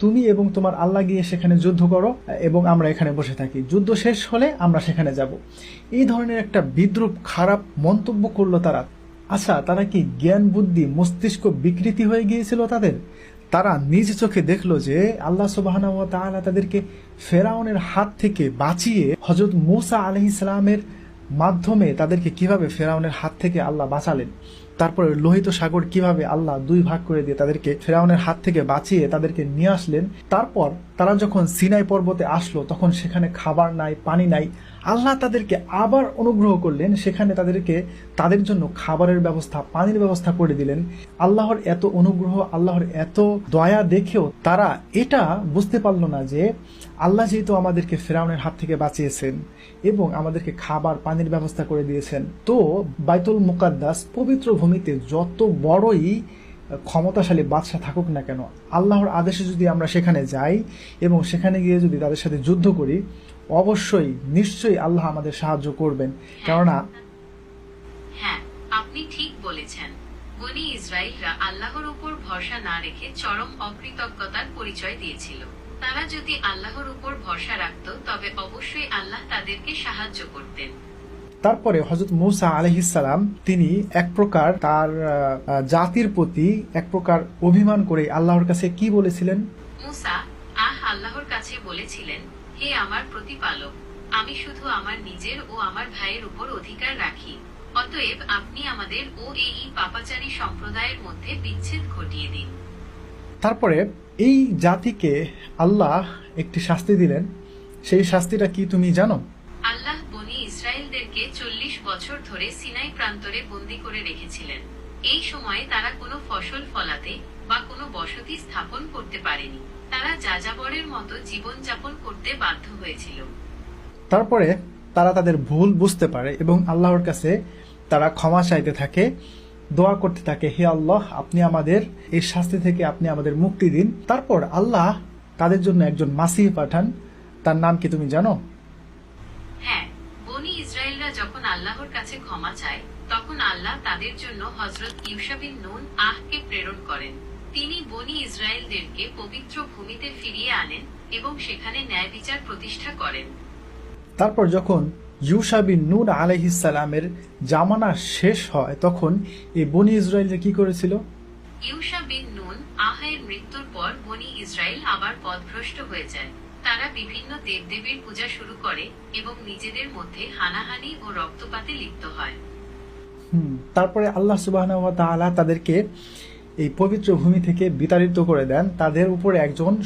তুমি এবং তোমার আল্লাহ গিয়ে সেখানে যুদ্ধ করো এবং আমরা এখানে বসে থাকি, যুদ্ধ শেষ হলে আমরা সেখানে যাব। এই ধরনের একটা বিদ্রূপ খারাপ মন্তব্য করলো তারা। আচ্ছা, তারা কি জ্ঞান বুদ্ধি মস্তিষ্ক বিকৃতি হয়ে গিয়েছিল তাদের? তারা নিজ চোখে দেখলো যে আল্লাহ সুবহানাহু ওয়া তাআলা তাদেরকে ফেরাউনের হাত থেকে বাঁচিয়ে হযরত মূসা আলাইহিস সালামের মাধ্যমে তাদেরকে কিভাবে ফেরাউনের হাত থেকে আল্লাহ বাঁচালেন, তারপরে লোহিত সাগর কিভাবে আল্লাহ দুই ভাগ করে দিয়ে তাদেরকে ফেরাউনের হাত থেকে বাঁচিয়ে তাদেরকে নিয়ে আসলেন। তারপর তারা যখন সিনাই পর্বতে আসলো তখন সেখানে খাবার নাই, পানি নাই। আল্লাহ তাদেরকে আবার অনুগ্রহ করলেন, সেখানে তাদেরকে তাদের জন্য খাবারের ব্যবস্থা, পানির ব্যবস্থা করে দিলেন। আল্লাহর এত অনুগ্রহ, আল্লাহর এত দয়া দেখেও তারা এটা বুঝতে পারল না যে আল্লাহ যেহেতু আমাদেরকে ফেরাউনের হাত থেকে বাঁচিয়েছেন এবং আমাদেরকে খাবার পানির ব্যবস্থা করে দিয়েছেন, তো বাইতুল মুকাদ্দাস পবিত্র ভূমিতে যত বড়ই ক্ষমতাশালী বাদশা থাকুক না কেন, আল্লাহর আদেশে যদি আমরা সেখানে যাই এবং সেখানে গিয়ে যদি তাদের সাথে যুদ্ধ করি, অবশ্যই নিশ্চয়ই আল্লাহ আমাদের সাহায্য করবেন। কেননা হ্যাঁ, আপনি ঠিক বলেছেন। বনি ইসরাইলরা আল্লাহর উপর ভরসা না রেখে চরম অকৃতজ্ঞতার পরিচয় দিয়েছিল। তারা যদি আল্লাহর উপর ভরসা রাখত তবে অবশ্যই আল্লাহ তাদেরকে সাহায্য করতেন। তারপরে হযরত মূসা আলাইহিস সালাম তিনি এক প্রকার তার জাতির প্রতি এক প্রকার অভিমান করে আল্লাহর কাছে কি বলেছিলেন? মূসা আল্লাহর কাছে বলেছিলেন, হে আমার প্রতিপালক, আমি শুধু আমার নিজের ও আমার ভাইয়ের উপর অধিকার রাখি, অতএব আপনি আমাদের ও এই পাপাচারী সম্প্রদায়ের মধ্যে বিচ্ছেদ ঘটিয়ে দিন। তারপরে এই জাতিকে আল্লাহ একটি শাস্তি দিলেন। সেই শাস্তিটা কি তুমি জানো? আল্লাহ বনি ইসরায়েলদেরকে 40 বছর ধরে সিনাই প্রান্তরে বন্দী করে রেখেছিলেন। এই সময়ে তারা কোনো ফসল ফলাতে বা কোনো বসতি স্থাপন করতে পারেনি। তারা যাযাবরের মতো জীবন যাপন করতে বাধ্য হয়েছিল। তারপরে তারা তাদের ভুল বুঝতে পারে এবং আল্লাহর কাছে তারা ক্ষমা চাইতে থাকে, দোয়া করতে থাকে, হে আল্লাহ, আপনি আমাদের এই শাস্তি থেকে আপনি আমাদের মুক্তি দিন। তারপর আল্লাহ তাদের জন্য একজন মাসিহ পাঠান। তার নাম কি তুমি জানো? হ্যাঁ, বনি ইসরায়েলরা যখন আল্লাহর কাছে ক্ষমা চায় তখন আল্লাহ তাদের জন্য হযরত ইউশা বিন নুন কে প্রেরণ করেন। তিনি বনি ইসরায়েলদেরকে পবিত্র ভূমিতে ফিরিয়ে আনেন এবং সেখানে ন্যায় বিচার প্রতিষ্ঠা করেন। তারপর যখন ইউশা বিন নুন আলাইহিস সালামের জামানা শেষ হয় তখন এই বনি ইসরায়েলরা কি করেছিল? ইউশা বিন নুন এর মৃত্যুর পর বনি ইসরায়েল আবার পথভ্রষ্ট হয়ে যায়। তারা বিভিন্ন দেবদেবীর পূজা শুরু করে এবং নিজেদের মধ্যে হানাহানি ও রক্তপাতে লিপ্ত হয়। তারপরে আল্লাহ সুবহানাহু ওয়া তাআলা তাদেরকে এই পবিত্র ভূমি থেকে বিতাড়িত করে দেন। তাদের উপরে একজন